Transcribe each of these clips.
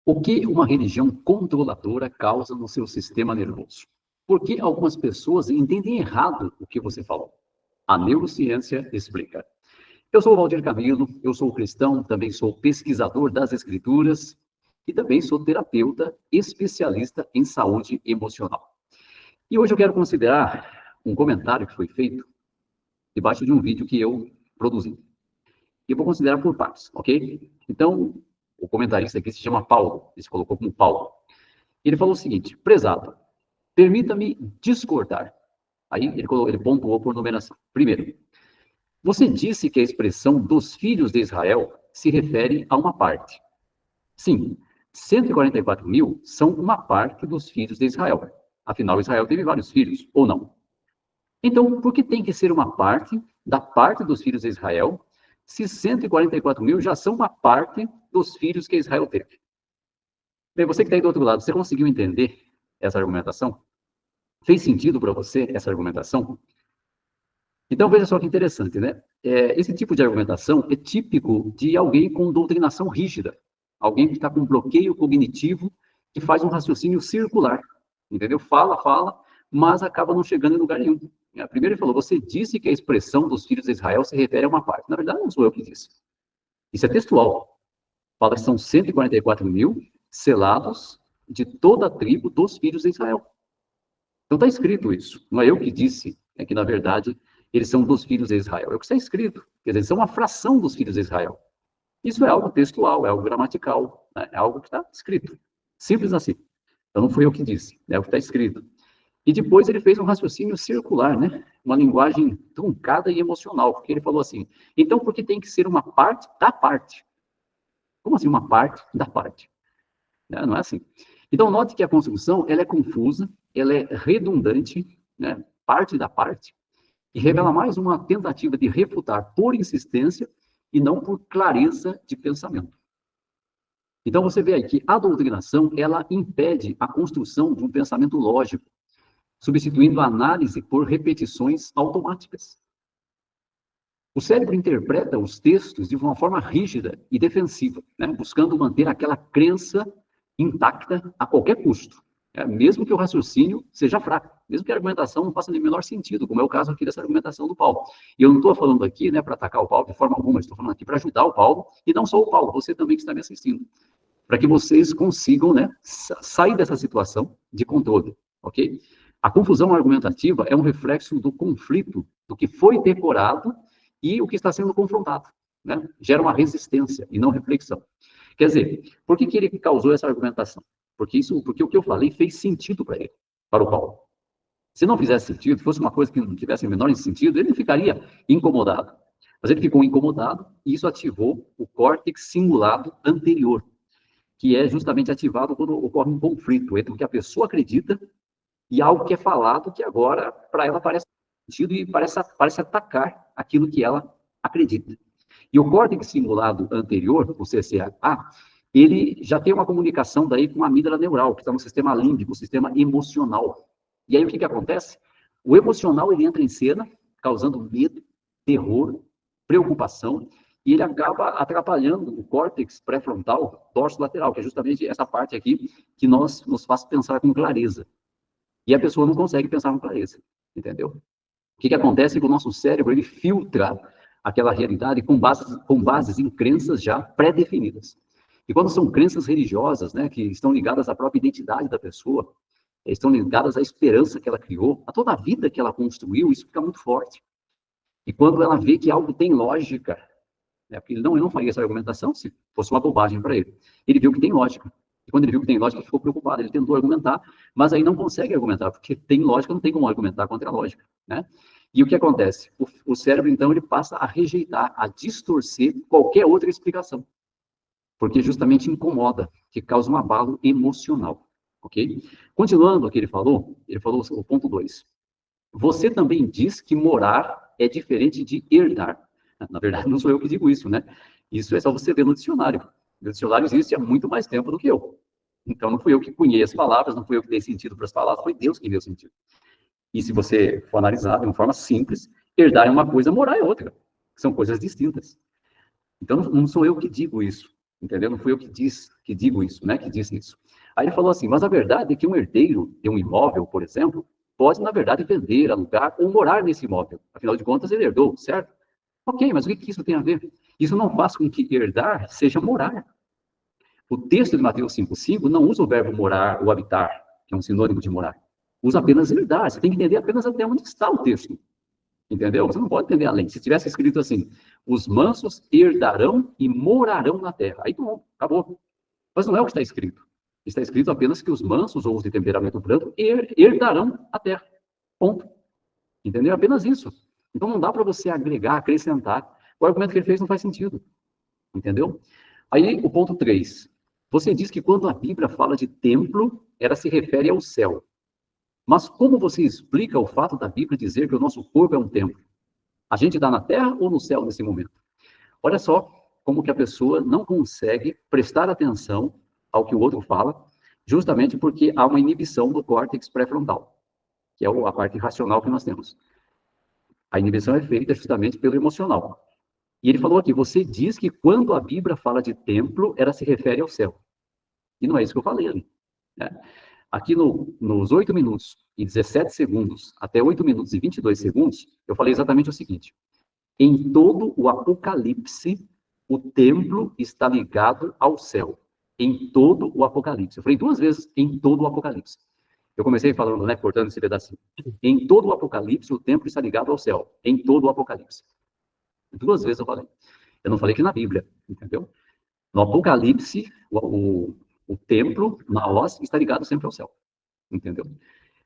O que uma religião controladora causa no seu sistema nervoso? Por que algumas pessoas entendem errado o que você falou? A neurociência explica. Eu sou o Valdir Camilo, eu sou cristão, também sou pesquisador das escrituras e também sou terapeuta especialista em saúde emocional. E hoje eu quero considerar um comentário que foi feito debaixo de um vídeo que eu produzi. E eu vou considerar por partes, ok? Então, o comentarista aqui se chama Paulo, ele se colocou como Paulo. Ele falou o seguinte: prezado, permita-me discordar. Aí ele pontuou por numeração. Primeiro, você disse que a expressão dos filhos de Israel se refere a uma parte. Sim, 144 mil são uma parte dos filhos de Israel. Afinal, Israel teve vários filhos, ou não? Então, por que tem que ser uma parte da parte dos filhos de Israel, se 144 mil já são uma parte dos filhos que Israel teve? Bem, você que está aí do outro lado, você conseguiu entender essa argumentação? Fez sentido para você essa argumentação? Então, veja só que interessante, né? Esse tipo de argumentação é típico de alguém com doutrinação rígida, alguém que está com bloqueio cognitivo, que faz um raciocínio circular, entendeu? Fala, fala, mas acaba não chegando em lugar nenhum. Primeiro ele falou, você disse que a expressão dos filhos de Israel se refere a uma parte. Na verdade, não sou eu que disse. Isso é textual. Fala que são 144 mil selados de toda a tribo dos filhos de Israel. Então está escrito isso. Não é eu que disse, é que na verdade eles são dos filhos de Israel. É o que está escrito. Quer dizer, eles são uma fração dos filhos de Israel. Isso é algo textual, é algo gramatical, né? É algo que está escrito. Simples assim. Então não fui eu que disse, é o que está escrito. E depois ele fez um raciocínio circular, né? Uma linguagem truncada e emocional, porque ele falou assim, então por que tem que ser uma parte da parte? Como assim uma parte da parte? Não é assim. Então note que a construção ela é confusa, ela é redundante, né? Parte da parte, e revela mais uma tentativa de refutar por insistência e não por clareza de pensamento. Então você vê aí que a doutrinação ela impede a construção de um pensamento lógico, substituindo a análise por repetições automáticas. O cérebro interpreta os textos de uma forma rígida e defensiva, né? Buscando manter aquela crença intacta a qualquer custo, mesmo que o raciocínio seja fraco, mesmo que a argumentação não faça o menor sentido, como é o caso aqui dessa argumentação do Paulo. E eu não estou falando aqui, né, para atacar o Paulo de forma alguma, estou falando aqui para ajudar o Paulo, e não só o Paulo, você também que está me assistindo, para que vocês consigam, né, sair dessa situação de controle, ok? A confusão argumentativa é um reflexo do conflito, do que foi decorado e o que está sendo confrontado, né? Gera uma resistência e não reflexão. Quer dizer, por que ele causou essa argumentação? Porque o que eu falei fez sentido para ele, para o Paulo. Se não fizesse sentido, fosse uma coisa que não tivesse o menor sentido, ele ficaria incomodado. Mas ele ficou incomodado e isso ativou o córtex cingulado anterior, que é justamente ativado quando ocorre um conflito entre o que a pessoa acredita e algo que é falado que agora, para ela, parece sentido e parece atacar aquilo que ela acredita. E o córtex cingulado anterior, o CCA, ele já tem uma comunicação daí com a amígdala neural, que está no sistema límbico, o sistema emocional. E aí o que acontece? O emocional ele entra em cena, causando medo, terror, preocupação, e ele acaba atrapalhando o córtex pré-frontal, lateral, que é justamente essa parte aqui que nos faz pensar com clareza. E a pessoa não consegue pensar com clareza, entendeu? O que acontece é que o nosso cérebro ele filtra aquela realidade com bases em crenças já pré-definidas. E quando são crenças religiosas, né, que estão ligadas à própria identidade da pessoa, estão ligadas à esperança que ela criou, a toda a vida que ela construiu, isso fica muito forte. E quando ela vê que algo tem lógica, né, porque ele não faria essa argumentação se fosse uma bobagem para ele. Ele viu que tem lógica. E quando ele viu que tem lógica, ele ficou preocupado. Ele tentou argumentar, mas aí não consegue argumentar, porque tem lógica, não tem como argumentar contra a lógica, né? E o que acontece? O cérebro, então, ele passa a rejeitar, a distorcer qualquer outra explicação, porque justamente incomoda, que causa um abalo emocional, ok? Continuando o que ele falou o ponto 2. Você também diz que morar é diferente de herdar. Na verdade, não sou eu que digo isso, né? Isso é só você ver no dicionário. O dicionário existe há muito mais tempo do que eu. Então, não fui eu que cunhei as palavras, não fui eu que dei sentido para as palavras, foi Deus que deu sentido. E se você for analisar de uma forma simples, herdar é uma coisa, morar é outra. São coisas distintas. Então, não sou eu que digo isso. entendeu? Não fui eu que digo isso, né? Que disse isso. Aí ele falou assim, mas a verdade é que um herdeiro de um imóvel, por exemplo, pode, na verdade, vender, alugar ou morar nesse imóvel. Afinal de contas, ele herdou, certo? Ok, mas o que isso tem a ver? Isso não faz com que herdar seja morar. O texto de Mateus 5,5 não usa o verbo morar ou habitar, que é um sinônimo de morar. Usa apenas herdar. Você tem que entender apenas até onde está o texto. Entendeu? Você não pode entender além. Se tivesse escrito assim, os mansos herdarão e morarão na terra. Aí pronto, acabou. Mas não é o que está escrito. Está escrito apenas que os mansos ou os de temperamento brando herdarão a terra. Ponto. Entendeu? Apenas isso. Então não dá para você agregar, acrescentar. O argumento que ele fez não faz sentido. Entendeu? Aí o ponto 3. Você diz que quando a Bíblia fala de templo, ela se refere ao céu. Mas como você explica o fato da Bíblia dizer que o nosso corpo é um templo? A gente está na terra ou no céu nesse momento? Olha só como que a pessoa não consegue prestar atenção ao que o outro fala, justamente porque há uma inibição do córtex pré-frontal, que é a parte racional que nós temos. A inibição é feita justamente pelo emocional. E ele falou aqui, você diz que quando a Bíblia fala de templo, ela se refere ao céu. E não é isso que eu falei ali. Né? Aqui nos 8 minutos e 17 segundos, até 8 minutos e 22 segundos, eu falei exatamente o seguinte. Em todo o Apocalipse, o templo está ligado ao céu. Em todo o Apocalipse. Eu falei 2 vezes, em todo o Apocalipse. Eu comecei falando, né, cortando esse pedacinho. Em todo o Apocalipse, o templo está ligado ao céu. Em todo o Apocalipse. 2 vezes eu falei. Eu não falei que na Bíblia, entendeu? No Apocalipse, o templo, Naós, está ligado sempre ao céu, entendeu?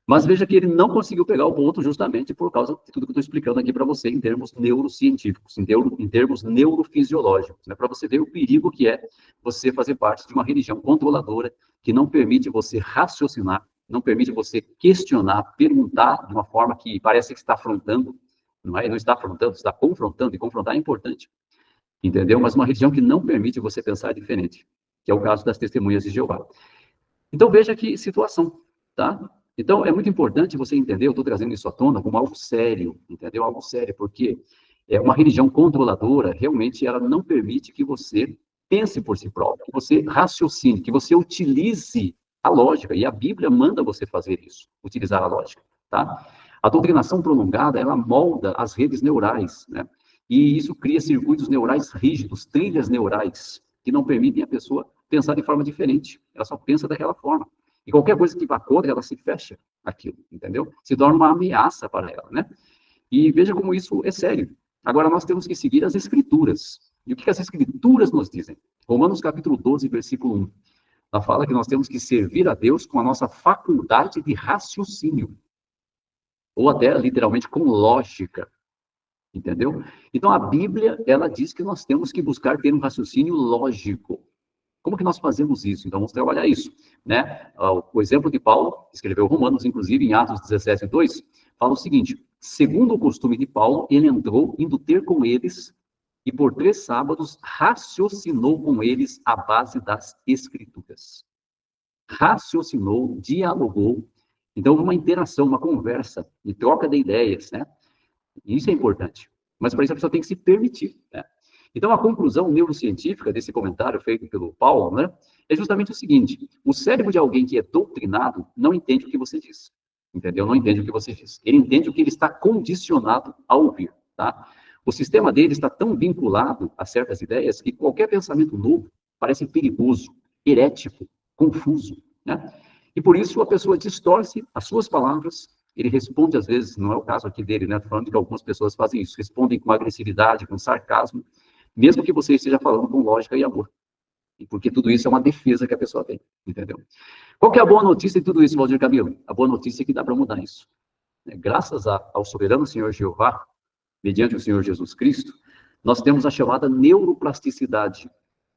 Mas veja que ele não conseguiu pegar o ponto justamente por causa de tudo que eu estou explicando aqui para você em termos neurocientíficos, em termos neurofisiológicos, né? Para você ver o perigo que é você fazer parte de uma religião controladora que não permite você raciocinar, não permite você questionar, perguntar de uma forma que parece que está afrontando, não é? Não está afrontando, está confrontando, e confrontar é importante, entendeu? Mas uma religião que não permite você pensar diferente, que é o caso das testemunhas de Jeová. Então veja que situação, tá? Então é muito importante você entender, eu estou trazendo isso à tona como algo sério, entendeu? Algo sério, porque é uma religião controladora, realmente ela não permite que você pense por si próprio, que você raciocine, que você utilize a lógica, e a Bíblia manda você fazer isso, utilizar a lógica, tá? A doutrinação prolongada, ela molda as redes neurais, né? E isso cria circuitos neurais rígidos, trilhas neurais, que não permitem a pessoa pensar de forma diferente. Ela só pensa daquela forma. E qualquer coisa que vá contra, ela se fecha aquilo, entendeu? Se torna uma ameaça para ela, né? E veja como isso é sério. Agora, nós temos que seguir as Escrituras. E o que as Escrituras nos dizem? Romanos capítulo 12, versículo 1. Ela fala que nós temos que servir a Deus com a nossa faculdade de raciocínio. Ou até, literalmente, com lógica. Entendeu? Então, a Bíblia, ela diz que nós temos que buscar ter um raciocínio lógico. Como que nós fazemos isso? Então, vamos trabalhar isso, né? O exemplo de Paulo, escreveu Romanos, inclusive, em Atos 17, 2, fala o seguinte, segundo o costume de Paulo, ele entrou, indo ter com eles, e por 3 sábados raciocinou com eles a base das Escrituras. Raciocinou, dialogou, então houve uma interação, uma conversa, e troca de ideias, né? Isso é importante. Mas para isso a pessoa tem que se permitir, né? Então, a conclusão neurocientífica desse comentário feito pelo Paulo, né, é justamente o seguinte: o cérebro de alguém que é doutrinado não entende o que você diz, entendeu? Não entende o que você diz. Ele entende o que ele está condicionado a ouvir, tá? O sistema dele está tão vinculado a certas ideias que qualquer pensamento novo parece perigoso, herético, confuso, né? E por isso a pessoa distorce as suas palavras. Ele responde, às vezes, não é o caso aqui dele, né? Estou falando que algumas pessoas fazem isso, respondem com agressividade, com sarcasmo, mesmo que você esteja falando com lógica e amor. Porque tudo isso é uma defesa que a pessoa tem, entendeu? Qual que é a boa notícia de tudo isso, Valdir Camilo? A boa notícia é que dá para mudar isso. Graças ao soberano Senhor Jeová, mediante o Senhor Jesus Cristo, nós temos a chamada neuroplasticidade.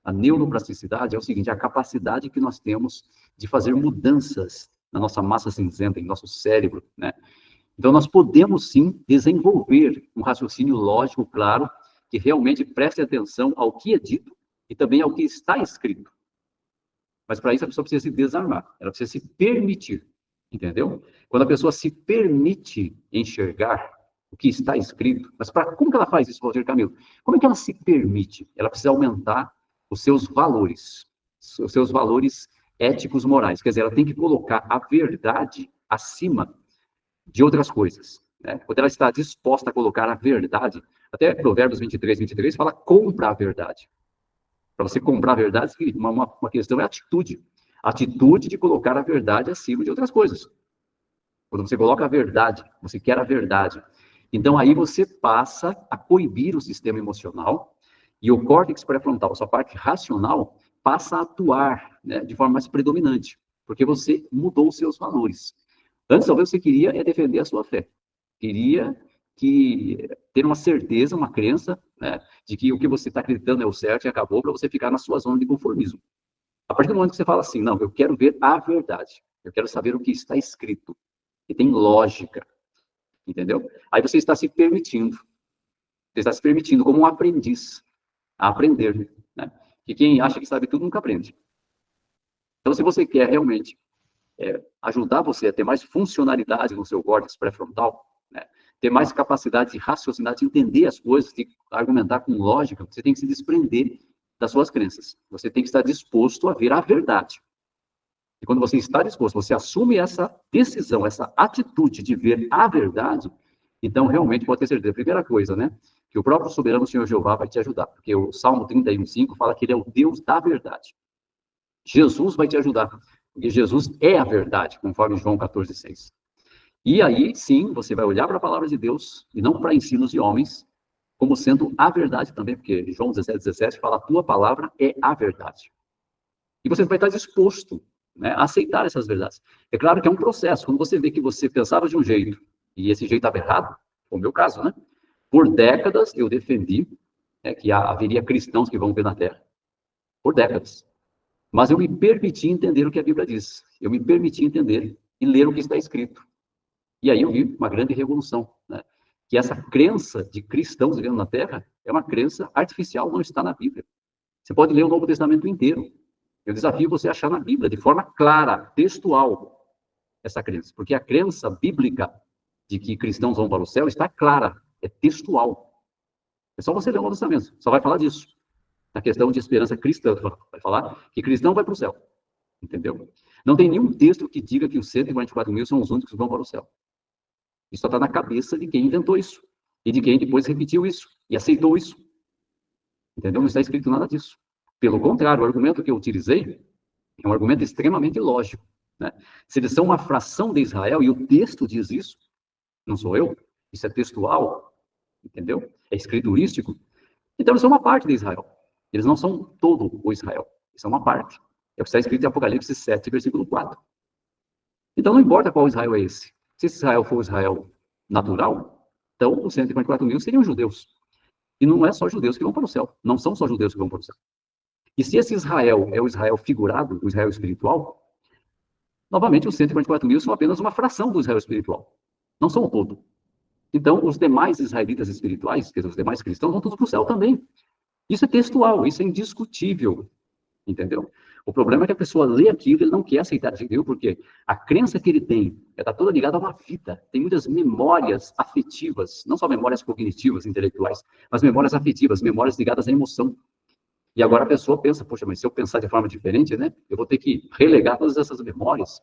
A neuroplasticidade é o seguinte, a capacidade que nós temos de fazer mudanças na nossa massa cinzenta, em nosso cérebro, né? Então, nós podemos, sim, desenvolver um raciocínio lógico, claro, que realmente preste atenção ao que é dito e também ao que está escrito. Mas, para isso, a pessoa precisa se desarmar, ela precisa se permitir, entendeu? Quando a pessoa se permite enxergar o que está escrito, mas como que ela faz isso, Walter Camilo? Como é que ela se permite? Ela precisa aumentar os seus valores éticos, morais. Quer dizer, ela tem que colocar a verdade acima de outras coisas. Né? Quando ela está disposta a colocar a verdade, até Provérbios 23 fala, compra a verdade. Para você comprar a verdade, uma questão é atitude. Atitude de colocar a verdade acima de outras coisas. Quando você coloca a verdade, você quer a verdade. Então, aí você passa a coibir o sistema emocional e o córtex pré-frontal, sua parte racional, passa a atuar, né, de forma mais predominante, porque você mudou os seus valores. Antes, talvez você queria defender a sua fé. Queria ter uma certeza, uma crença, né, de que o que você está acreditando é o certo e acabou para você ficar na sua zona de conformismo. A partir do momento que você fala assim, não, eu quero ver a verdade, eu quero saber o que está escrito, que tem lógica, entendeu? Aí você está se permitindo como um aprendiz a aprender, né? Que quem acha que sabe tudo nunca aprende. Então, se você quer realmente ajudar você a ter mais funcionalidade no seu córtex pré-frontal, né? Ter mais capacidade de raciocinar, de entender as coisas, de argumentar com lógica, você tem que se desprender das suas crenças. Você tem que estar disposto a ver a verdade. E quando você está disposto, você assume essa decisão, essa atitude de ver a verdade, então realmente pode ter certeza. A primeira coisa, né? Que o próprio soberano Senhor Jeová vai te ajudar. Porque o Salmo 31:5 fala que ele é o Deus da verdade. Jesus vai te ajudar. Porque Jesus é a verdade, conforme João 14:6. E aí, sim, você vai olhar para a palavra de Deus, e não para ensinos de homens, como sendo a verdade também, porque João 17:17 fala, a tua palavra é a verdade. E você vai estar disposto, né, a aceitar essas verdades. É claro que é um processo. Quando você vê que você pensava de um jeito, e esse jeito estava errado, foi o meu caso, né? Por décadas eu defendi, né, que haveria cristãos que vão ver na Terra. Por décadas. Mas eu me permiti entender o que a Bíblia diz. Eu me permiti entender e ler o que está escrito. E aí eu vi uma grande revolução, né? Que essa crença de cristãos vivendo na Terra é uma crença artificial, não está na Bíblia. Você pode ler o Novo Testamento inteiro. Eu desafio você a achar na Bíblia, de forma clara, textual, essa crença. Porque a crença bíblica de que cristãos vão para o céu está clara, é textual. É só você ler o Novo Testamento, só vai falar disso. Na questão de esperança cristã, vai falar que cristão vai para o céu. Entendeu? Não tem nenhum texto que diga que os 144 mil são os únicos que vão para o céu. Isso só está na cabeça de quem inventou isso. E de quem depois repetiu isso. E aceitou isso. Entendeu? Não está escrito nada disso. Pelo contrário, o argumento que eu utilizei é um argumento extremamente lógico. Né? Se eles são uma fração de Israel, e o texto diz isso, não sou eu, isso é textual, entendeu? É escriturístico. Então, eles são uma parte de Israel. Eles não são todo o Israel. Eles são uma parte. É o que está escrito em Apocalipse 7, versículo 4. Então, não importa qual Israel é esse. Se esse Israel for o Israel natural, então os 144 mil seriam judeus. E não é só judeus que vão para o céu. Não são só judeus que vão para o céu. E se esse Israel é o Israel figurado, o Israel espiritual, novamente os 144 mil são apenas uma fração do Israel espiritual. Não são o todo. Então, os demais israelitas espirituais, quer dizer, os demais cristãos, vão todos para o céu também. Isso é textual, isso é indiscutível. Entendeu? O problema é que a pessoa lê aquilo e ele não quer aceitar de Deus, porque a crença que ele tem está toda ligada a uma vida. Tem muitas memórias afetivas, não só memórias cognitivas, intelectuais, mas memórias afetivas, memórias ligadas à emoção. E agora a pessoa pensa, poxa, mas se eu pensar de forma diferente, né, eu vou ter que relegar todas essas memórias,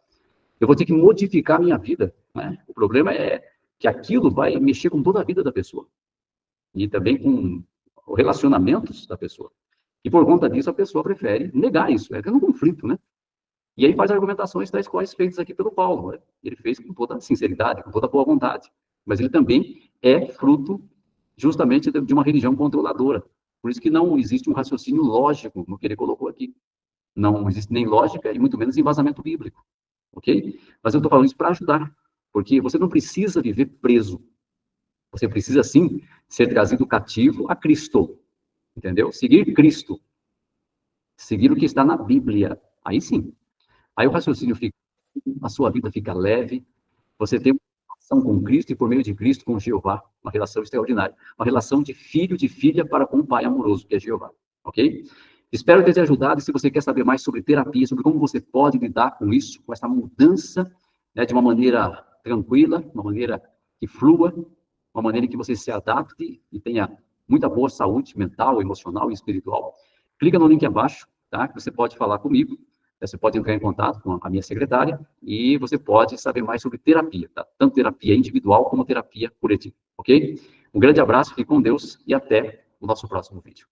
eu vou ter que modificar a minha vida. Né? O problema é que aquilo vai mexer com toda a vida da pessoa. E também com os relacionamentos da pessoa. E por conta disso, a pessoa prefere negar isso. É um conflito, né? E aí faz argumentações tais quais feitas aqui pelo Paulo. Né? Ele fez com toda sinceridade, com toda boa vontade. Mas ele também é fruto justamente de uma religião controladora. Por isso que não existe um raciocínio lógico no que ele colocou aqui. Não existe nem lógica e muito menos embasamento bíblico. Ok? Mas eu estou falando isso para ajudar. Porque você não precisa viver preso. Você precisa, sim, ser trazido cativo a Cristo. Entendeu? Seguir Cristo. Seguir o que está na Bíblia. Aí sim. Aí o raciocínio fica, a sua vida fica leve, você tem uma relação com Cristo e por meio de Cristo com Jeová, uma relação extraordinária. Uma relação de filho, de filha para com o Pai amoroso, que é Jeová. Ok? Espero ter te ajudado e se você quer saber mais sobre terapia, sobre como você pode lidar com isso, com essa mudança, né, de uma maneira tranquila, uma maneira que flua, uma maneira que você se adapte e tenha muita boa saúde mental, emocional e espiritual, clica no link abaixo, tá? Que você pode falar comigo, você pode entrar em contato com a minha secretária e você pode saber mais sobre terapia, tá? Tanto terapia individual como terapia coletiva, ok? Um grande abraço, fique com Deus e até o nosso próximo vídeo.